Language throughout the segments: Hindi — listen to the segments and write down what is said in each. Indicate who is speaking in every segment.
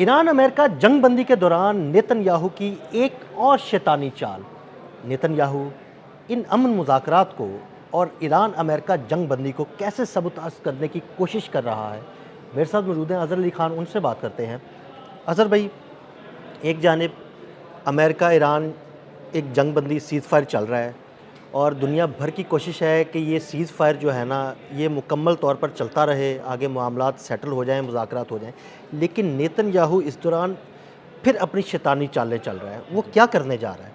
Speaker 1: ईरान अमेरिका जंगबंदी के दौरान नेतन्याहू की एक और शैतानी चाल। नेतन्याहू इन अमन मुज़ाकरात को और ईरान अमेरिका जंगबंदी को कैसे सबूताज करने की कोशिश कर रहा है। मेरे साथ मौजूद हैं अज़हर अली ख़ान, उनसे बात करते हैं। अज़हर भाई, एक जानिब अमेरिका ईरान एक जंगबंदी सीज़ फायर चल रहा है और दुनिया भर की कोशिश है कि ये सीज़ फायर जो है ना, ये मुकम्मल तौर पर चलता रहे, आगे मामलात सेटल हो जाएं, मुज़ाकरात हो जाएं। लेकिन नेतन्याहू इस दौरान फिर अपनी शैतानी चालें चल रहा है। वो क्या करने जा रहा है?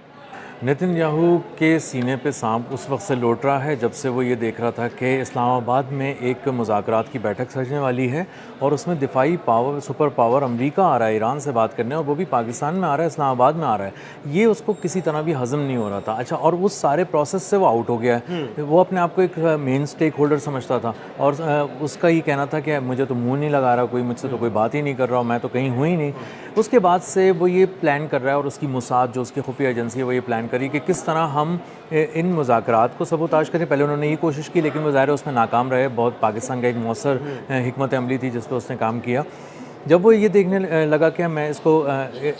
Speaker 2: नेतन्याहू के सीने पे सांप उस वक्त से लौट रहा है जब से वो ये देख रहा था कि इस्लामाबाद में एक मुज़ाकरात की बैठक सजने वाली है और उसमें दिफाई पावर, सुपर पावर अमेरिका आ रहा है ईरान से बात करने, और वो भी पाकिस्तान में आ रहा है, इस्लामाबाद में आ रहा है। ये उसको किसी तरह भी हज़म नहीं हो रहा था। अच्छा, और उस सारे प्रोसेस से वो आउट हो गया है। वो अपने आप को एक मेन स्टेक होल्डर समझता था और उसका ये कहना था कि मुझे तो मुँह नहीं लगा रहा कोई, मुझसे तो कोई बात ही नहीं कर रहा, मैं तो कहीं हुई नहीं। उसके बाद से वो ये प्लान कर रहा है और उसकी मुसाद जो उसकी खुफिया एजेंसी है वो ये प्लान करी कि किस तरह हम इन मुज़ाकरात को सबूताज करें। पहले उन्होंने ये कोशिश की लेकिन वो ज़ाहिर है उसमें नाकाम रहे। बहुत पाकिस्तान का एक मौसर हिकमत अमली थी जिस पर उसने काम किया। जब वो ये देखने लगा कि मैं इसको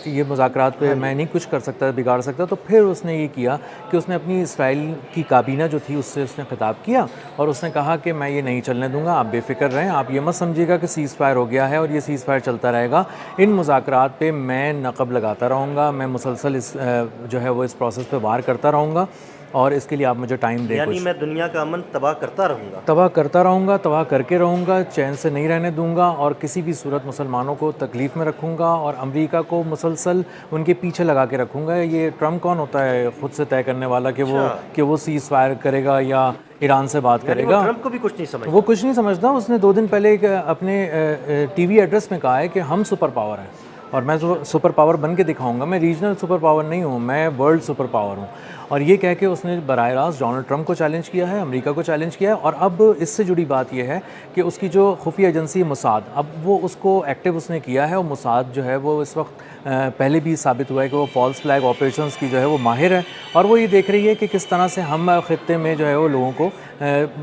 Speaker 2: ये मुज़ाकरात पे मैं नहीं कुछ कर सकता, बिगाड़ सकता, तो फिर उसने ये किया कि उसने अपनी इसराइल की काबीना जो थी उससे उसने खिताब किया और उसने कहा कि मैं ये नहीं चलने दूंगा, आप बेफिक्र रहें, आप ये मत समझिएगा कि सीज़ फायर हो गया है और ये सीज़ फायर चलता रहेगा। इन मुज़ाकरात पे मैं नक़ब लगाता रहूँगा, मैं मुसलसल इस जो है वो इस प्रोसेस पे वार करता रहूँगा और इसके लिए आप मुझे टाइम दें।
Speaker 1: यानी मैं दुनिया का अमन तबाह करता रहूँगा,
Speaker 2: तबाह करके रहूँगा, चैन से नहीं रहने दूंगा और किसी भी सूरत मुसलमानों को तकलीफ़ में रखूँगा और अमेरिका को मुसलसल उनके पीछे लगा के रखूँगा। ये ट्रम्प कौन होता है ख़ुद से तय करने वाला कि वो सीज़ फायर करेगा या ईरान से बात करेगा?
Speaker 1: ट्रम्प को भी कुछ नहीं समझता।
Speaker 2: वो कुछ नहीं समझता। उसने 2 दिन पहले एक अपने टीवी एड्रेस में कहा है कि हम सुपर पावर हैं और मैं सुपर पावर बन के दिखाऊंगा। मैं रीजनल सुपर पावर नहीं हूँ, मैं वर्ल्ड सुपर पावर हूँ। और ये कह के उसने बराह रास्त डोनाल्ड ट्रम्प को चैलेंज किया है, अमेरिका को चैलेंज किया है। और अब इससे जुड़ी बात यह है कि उसकी जो खुफिया एजेंसी मुसाद, अब वो उसको एक्टिव उसने किया है और मुसाद जो है वो इस वक्त पहले भी साबित हुआ है कि वो फॉल्स फ्लैग ऑपरेशंस की जो है वो माहिर है और वो ये देख रही है कि किस तरह से हम ख़ित्ते में जो है वो लोगों को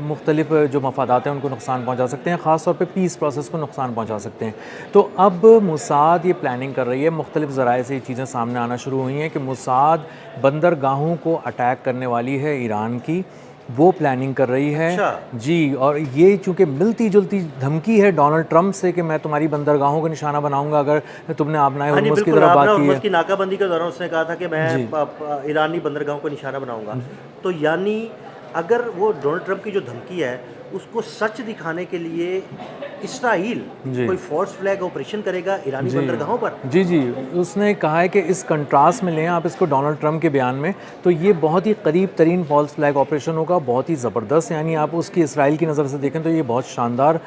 Speaker 2: मुख्तलिफ जो मफादात हैं उनको नुकसान पहुँचा सकते हैं, ख़ास तौर पे पीस प्रोसेस को नुकसान पहुँचा सकते हैं। तो अब मुसाद ये प्लानिंग कर रही है, मुख्तलिफ ज़राए से ये चीज़ें सामने आना शुरू हुई हैं कि मुसाद बंदरगाहों को अटैक करने वाली है ईरान की, वो प्लानिंग कर रही है।
Speaker 1: अच्छा।
Speaker 2: जी, और ये चूँकि मिलती जुलती धमकी है डोनाल्ड ट्रम्प से कि मैं तुम्हारी बंदरगाहों को निशाना बनाऊंगा अगर तुमने आबनाए हुर्मुज़ की तरफ बात की है।
Speaker 1: उसकी नाकाबंदी के दौरान उसने कहा था कि मैं ईरानी बंदरगाहों को निशाना बनाऊंगा। तो यानी अगर वो डोनाल्ड ट्रम्प की जो धमकी है उसको सच दिखाने के लिए इसराइल कोई फॉल्स फ्लैग ऑपरेशन करेगा ईरानी बंदरगाहों पर।
Speaker 2: जी, उसने कहा है कि इस कंट्रास्ट में लें आप इसको डोनाल्ड ट्रम्प के बयान में, तो ये बहुत ही करीब तरीन फॉल्स फ्लैग ऑपरेशन होगा, बहुत ही ज़बरदस्त। यानी आप उसकी इसराइल की नज़र से देखें तो ये बहुत शानदार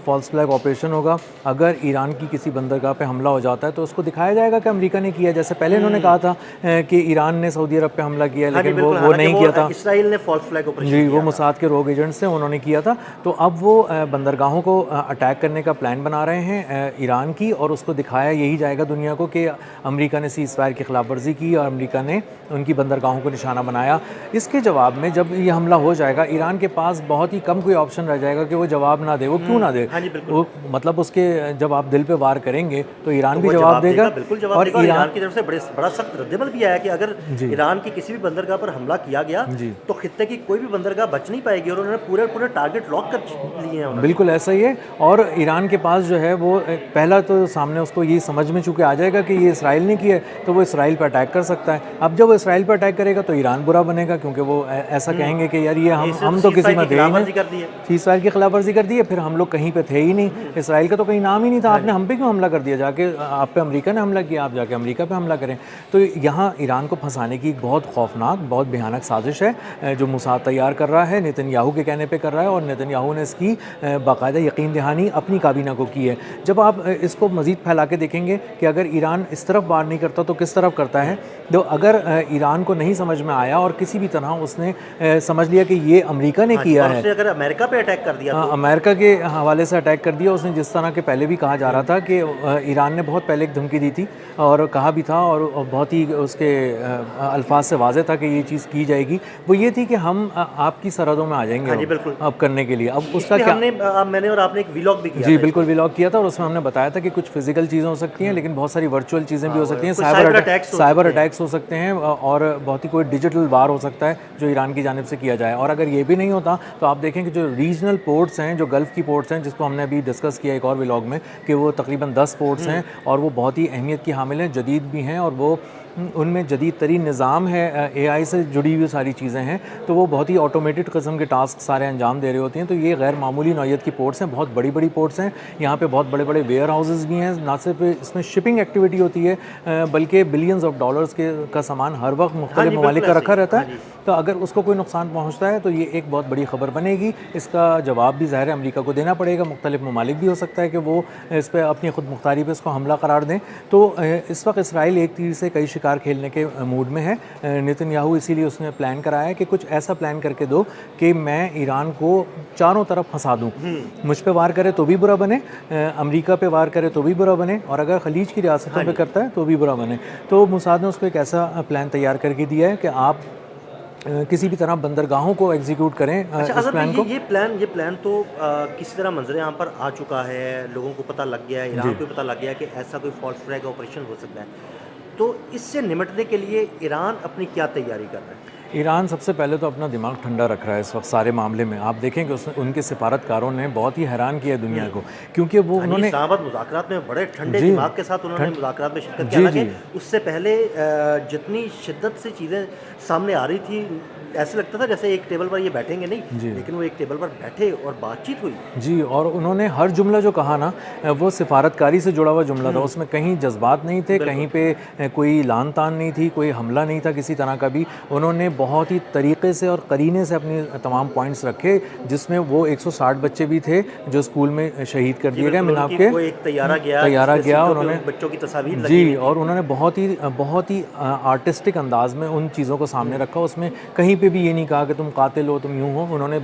Speaker 2: फॉल्स फ्लैग ऑपरेशन होगा। अगर ईरान की किसी बंदरगाह पे हमला हो जाता है तो उसको दिखाया जाएगा कि अमेरिका ने किया, जैसे पहले इन्होंने कहा था कि ईरान ने सऊदी अरब पे हमला किया, लेकिन वो नहीं किया था।
Speaker 1: इसराइल ने फॉल्स फ्लैग ऑपरेशन
Speaker 2: जी, वो मुसाद के रोग एजेंट्स थे, उन्होंने किया था। तो अब वो बंदरगाहों को अटैक करने का प्लान बना रहे हैं ईरान की, और उसको दिखाया यही जाएगा दुनिया को कि अमेरिका ने सीज़ फायर की खिलाफ वर्जी की और अमेरिका ने उनकी बंदरगाहों को निशाना बनाया। इसके जवाब में जब ये हमला हो जाएगा ईरान के पास बहुत ही कम कोई ऑप्शन रह जाएगा कि वो जवाब ना दे। वो क्यों ना दे? वो मतलब उसके जब आप दिल पे वार करेंगे तो ईरान भी जवाब देगा।
Speaker 1: बिल्कुल जवाब देगा। और ईरान की तरफ से बड़ा सख्त रद्दमल भी आया कि अगर ईरान की किसी भी बंदरगाह पर हमला किया गया तो खित्ते की कोई भी बंदरगाह बच नहीं पाएगी और उन्होंने पूरे टारगेट लॉक कर लिए हैं।
Speaker 2: बिल्कुल ऐसा ही है। और ईरान के पास जो है वो पहला तो सामने उसको ये समझ में चूँकि आ जाएगा कि ये इसराइल ने किया है तो वो इसराइल पर अटैक कर सकता है। अब जब वो इसराइल पर अटैक करेगा तो ईरान बुरा बनेगा, क्योंकि वो ऐसा कहेंगे कि यार ये हम तो किसी में थे ही नहीं, सीज़ फायर की खिलाफ वर्जी कर दी है, फिर हम लोग कहीं पे थे ही नहीं, इसराइल का तो कहीं नाम ही नहीं था, आपने हम पे क्यों हमला कर दिया? जाके आप पे अमेरिका ने हमला किया, आप जाके अमेरिका पे हमला करें। तो यहाँ ईरान को फंसाने की एक बहुत खौफनाक, बहुत भयानक साजिश है जो मुसाद तैयार कर रहा है, नेतन्याहू के कहने पर कर रहा है, और नेतन्याहू ने इसकी बाकायदा यकीन दहानी अपनी काबीना को की है। जब आप इसको मज़ीद फैला के देखेंगे कि अगर ईरान इस तरफ वार नहीं करता तो किस तरफ करता है, तो अगर ईरान को नहीं समझ में आया और किसी भी तरह उसने समझ लिया कि ये अमेरिका ने किया है,
Speaker 1: अगर अमेरिका पे अटैक कर दिया तो
Speaker 2: अमेरिका के हवाले से अटैक कर दिया उसने, जिस तरह के पहले भी कहा जा रहा था कि ईरान ने बहुत पहले एक धमकी दी थी और कहा भी था और बहुत ही उसके अल्फाज से वाज़ेह था कि ये चीज़ की जाएगी, वो ये थी कि हम आपकी सरहदों में आ जाएंगे अब करने करने के लिए। अब उसका
Speaker 1: इसमें
Speaker 2: क्या,
Speaker 1: हमने मैंने और आपने एक व्लॉग भी किया
Speaker 2: जी
Speaker 1: था
Speaker 2: बिल्कुल व्लॉग किया था और उसमें हमने बताया था कि कुछ फिजिकल चीज़ें हो सकती हैं लेकिन बहुत सारी वर्चुअल चीज़ें भी हो सकती हैं,
Speaker 1: कुछ साइबर अटैक्स हो
Speaker 2: साइबर
Speaker 1: सकते हैं।
Speaker 2: अटैक्स हो सकते हैं और बहुत ही कोई डिजिटल वार हो सकता है जो ईरान की जानिब से किया जाए। और अगर ये भी नहीं होता तो आप देखें कि जो रीजनल पोर्ट्स हैं, जो गल्फ़ की पोर्ट्स हैं, जिसको हमने अभी डिस्कस किया एक और व्लॉग में कि वो तकरीबन 10 पोर्ट्स हैं और वो बहुत ही अहमियत की हामिल हैं, जदीद भी हैं और वो उनमें जदीद तरीन निज़ाम है, AI से जुड़ी हुई सारी चीज़ें हैं, तो वो बहुत ही ऑटोमेटेड किस्म के टास्क सारे अंजाम दे रहे होते हैं। तो ये गैर मामूली नौइयत की पोर्ट्स हैं, बहुत बड़ी बड़ी पोर्ट्स हैं। यहाँ पे बहुत बड़े बड़े वेयर हाउसेस भी हैं। ना सिर्फ इसमें शिपिंग एक्टिविटी होती है बल्कि बिलियंस ऑफ डॉलर्स का सामान हर वक्त मुख्तलिफ ममालिक का रखा रहता है। तो अगर उसको कोई नुकसान पहुँचता है तो ये एक बहुत बड़ी खबर बनेगी। इसका जवाब भी ज़ाहिर है अमरीका को देना पड़ेगा। मुख्तलिफ ममालिक भी हो सकता है कि वो इस पर अपनी खुद मुख्तारी पर इसको हमला करार दें। तो इस वक्त इसराइल एक तीर से कई शिकार खेलने के मूड में है। नेतन्याहू इसीलिए उसने प्लान कराया कि कुछ ऐसा प्लान करके दो कि मैं ईरान को चारों तरफ फंसा दूं। मुझ पे वार करे तो भी बुरा बने, अमेरिका पे वार करे तो भी बुरा बने और अगर खलीज की रियासतों पे करता है तो भी बुरा बने। तो मुसाद ने उसको एक ऐसा प्लान तैयार करके दिया है कि आप किसी भी तरह बंदरगाहों को एग्जीक्यूट करें।
Speaker 1: अच्छा,
Speaker 2: इस प्लान को
Speaker 1: ये प्लान तो किसी तरह मंजर आम पर आ चुका है, लोगों को पता लग गया है, ईरान को पता लग गया है कि ऐसा कोई फॉल्स फ्लैग ऑपरेशन हो सकता है। तो इससे निपटने के लिए ईरान अपनी क्या तैयारी कर रहा है?
Speaker 2: ईरान सबसे पहले तो अपना दिमाग ठंडा रख रहा है इस वक्त सारे मामले में। आप देखें कि उनके सिफारतकारों ने बहुत ही हैरान किया दुनिया को, क्योंकि वो उन्होंने
Speaker 1: इस्लामाबाद मुज़ाकरात में बड़े ठंडे दिमाग के साथ उन्होंने मुज़ाकरात में शिरकत किया। हालांकि उससे पहले जितनी शिद्दत से चीज़ें सामने आ रही थी, ऐसे लगता था जैसे एक टेबल पर ये बैठेंगे नहीं, लेकिन वो एक टेबल पर बैठे और बातचीत हुई
Speaker 2: जी। और उन्होंने हर जुमला जो कहा ना वो सिफारतकारी से जुड़ा हुआ जुमला था। उसमें कहीं जज्बात नहीं थे, कहीं पे कोई लान तान नहीं थी, कोई हमला नहीं था किसी तरह का भी। उन्होंने बहुत ही तरीके से और करीने से अपने तमाम पॉइंट्स रखे, जिसमें वो 160 बच्चे भी थे जो स्कूल में शहीद कर दिए गए मिनाब के।
Speaker 1: वो एक तैयारा गया
Speaker 2: उन्होंने
Speaker 1: बच्चों की तस्वीर
Speaker 2: जी, और उन्होंने बहुत ही आर्टिस्टिक अंदाज में उन चीज़ों को सामने रखा। उसमें कहीं पे भी ये नहीं कहा कि तुम कातिल हो, तुम यूँ हो। उन्होंने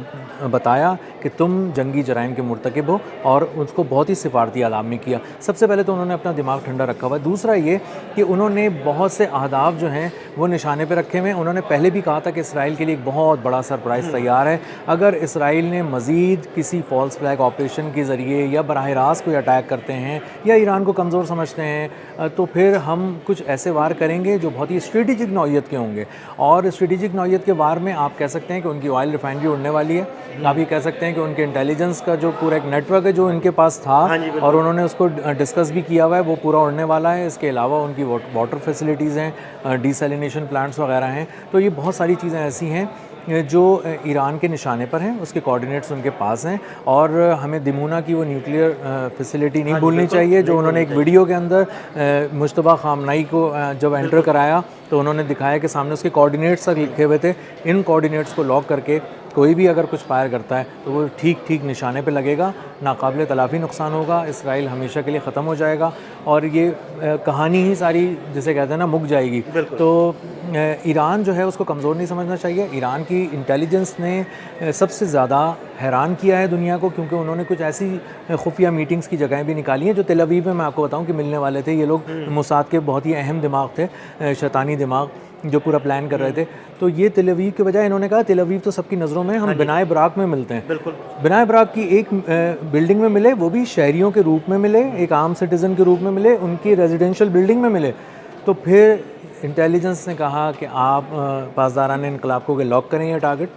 Speaker 2: बताया कि तुम जंगी जराइम के मुर्तकिब हो और उसको बहुत ही सिफारती आलाम में किया। सबसे पहले तो उन्होंने अपना दिमाग ठंडा रखा हुआ है। दूसरा ये कि उन्होंने बहुत से अहदाफ जो हैं वो निशाने पे रखे हुए हैं। उन्होंने पहले भी कहा था कि इसराइल के लिए एक बहुत बड़ा सरप्राइज़ तैयार है। अगर इसराइल ने मज़ीद किसी फॉल्स फ्लैग ऑपरेशन के ज़रिए या बराह रास्त कोई अटैक करते हैं या ईरान को कमज़ोर समझते हैं तो फिर हम कुछ ऐसे वार करेंगे जो बहुत ही स्ट्रेटेजिक नौइयत के होंगे। और स्ट्रेटेजिक नौइयत के वार में आप कह सकते हैं कि उनकी ऑयल रिफाइनरी उड़ने वाली है। आप ये कह सकते हैं कि उनके इंटेलिजेंस का जो पूरा एक नेटवर्क है जो इनके पास था और उन्होंने उसको डिस्कस भी किया हुआ है, वो पूरा उड़ने वाला है। इसके अलावा उनकी वाटर फैसिलिटीज़ हैं, डिसैलिनेशन प्लांट्स वगैरह हैं। तो ये बहुत सारी चीज़ें ऐसी हैं जो ईरान के निशाने पर हैं, उसके कोऑर्डिनेट्स उनके पास हैं। और हमें दिमूना की वो न्यूक्लियर फैसिलिटी नहीं भूलनी चाहिए जो उन्होंने एक वीडियो के अंदर मुश्तबा खामनाई को जब एंटर कराया तो उन्होंने दिखाया कि सामने उसके कोऑर्डिनेट्स तक लिखे हुए थे। इन कोऑर्डिनेट्स को लॉक करके कोई भी अगर कुछ फायर करता है तो वो ठीक निशाने पे लगेगा, नाकाबिले तलाफ़ी नुकसान होगा, इसराइल हमेशा के लिए ख़त्म हो जाएगा और ये कहानी ही सारी जिसे कहते हैं ना मुक जाएगी। तो ईरान जो है उसको कमज़ोर नहीं समझना चाहिए। ईरान की इंटेलिजेंस ने सबसे ज़्यादा हैरान किया है दुनिया को, क्योंकि उन्होंने कुछ ऐसी खुफिया मीटिंग्स की जगहें भी निकाली हैं जो तेल अवीव में मैं आपको बताऊं कि मिलने वाले थे। ये लोग मोसाद के बहुत ही अहम दिमाग थे, शैतानी दिमाग जो पूरा प्लान कर रहे थे। तो ये तेल अवीव के बजाय इन्होंने कहा तेल अवीव तो सबकी नज़रों में, हम बिनाए बराक में मिलते हैं। बिनाए बराक की एक बिल्डिंग में मिले, वो भी शहरियों के रूप में मिले, एक आम सिटीज़न के रूप में मिले, उनकी रेजिडेंशियल बिल्डिंग में मिले। तो फिर इंटेलिजेंस ने कहा कि आप पासदारान इनकलाब को लॉक करें ये टारगेट,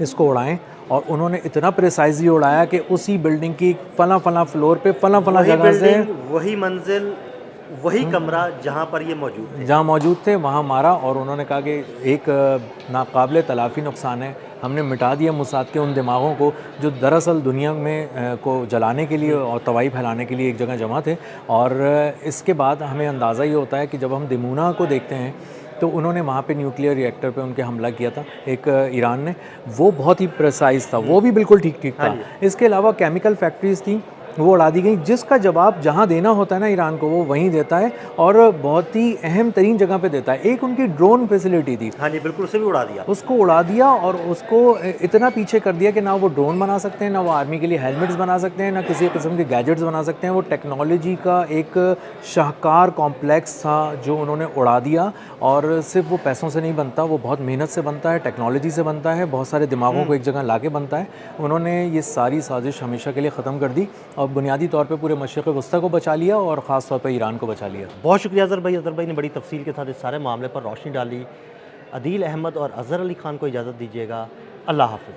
Speaker 2: इसको उड़ाएं। और उन्होंने इतना प्रिसाइजली उड़ाया कि उसी बिल्डिंग की फला फ्लोर पे फला जगह से
Speaker 1: वही मंजिल वही कमरा जहाँ पर ये
Speaker 2: मौजूद थे वहाँ मारा। और उन्होंने कहा कि एक नाकाबिले तलाफ़ी नुकसान है, हमने मिटा दिया मोसाद के उन दिमागों को जो दरअसल दुनिया में को जलाने के लिए और तबाही फैलाने के लिए एक जगह जमा थे। और इसके बाद हमें अंदाज़ा ये होता है कि जब हम दिमूना को देखते हैं तो उन्होंने वहाँ पे न्यूक्लियर रिएक्टर पे उनके हमला किया था एक ईरान ने, वो बहुत ही प्रिसाइज था, वो भी बिल्कुल ठीक था। इसके अलावा केमिकल फैक्ट्रीज़ थी वो उड़ा दी गई, जिसका जवाब जहाँ देना होता है ना ईरान को, वो वहीं देता है और बहुत ही अहम तरीन जगह पे देता है। एक उनकी ड्रोन फैसिलिटी थी,
Speaker 1: हाँ जी बिल्कुल, उसे भी उड़ा दिया।
Speaker 2: उसको उड़ा दिया और उसको इतना पीछे कर दिया कि ना वो ड्रोन बना सकते हैं, ना वो आर्मी के लिए हेलमेट्स बना सकते हैं, ना किसी किस्म के गैजेट्स बना सकते हैं। वो टेक्नोलॉजी का एक शाहकार कॉम्प्लेक्स था जो उन्होंने उड़ा दिया। और सिर्फ वो पैसों से नहीं बनता, वो बहुत मेहनत से बनता है, टेक्नोलॉजी से बनता है, बहुत सारे दिमागों को एक जगह ला के बनता है। उन्होंने ये सारी साजिश हमेशा के लिए ख़त्म कर दी और बुनियादी तौर पे पूरे मशरिक़ वस्ता को बचा लिया और ख़ास तौर पे ईरान को बचा लिया।
Speaker 1: बहुत शुक्रिया अज़हर भाई ने बड़ी तफसील के साथ इस सारे मामले पर रोशनी डाली। अदील अहमद और अज़हर अली ख़ान को इजाज़त दीजिएगा। अल्लाह हाफ़िज़।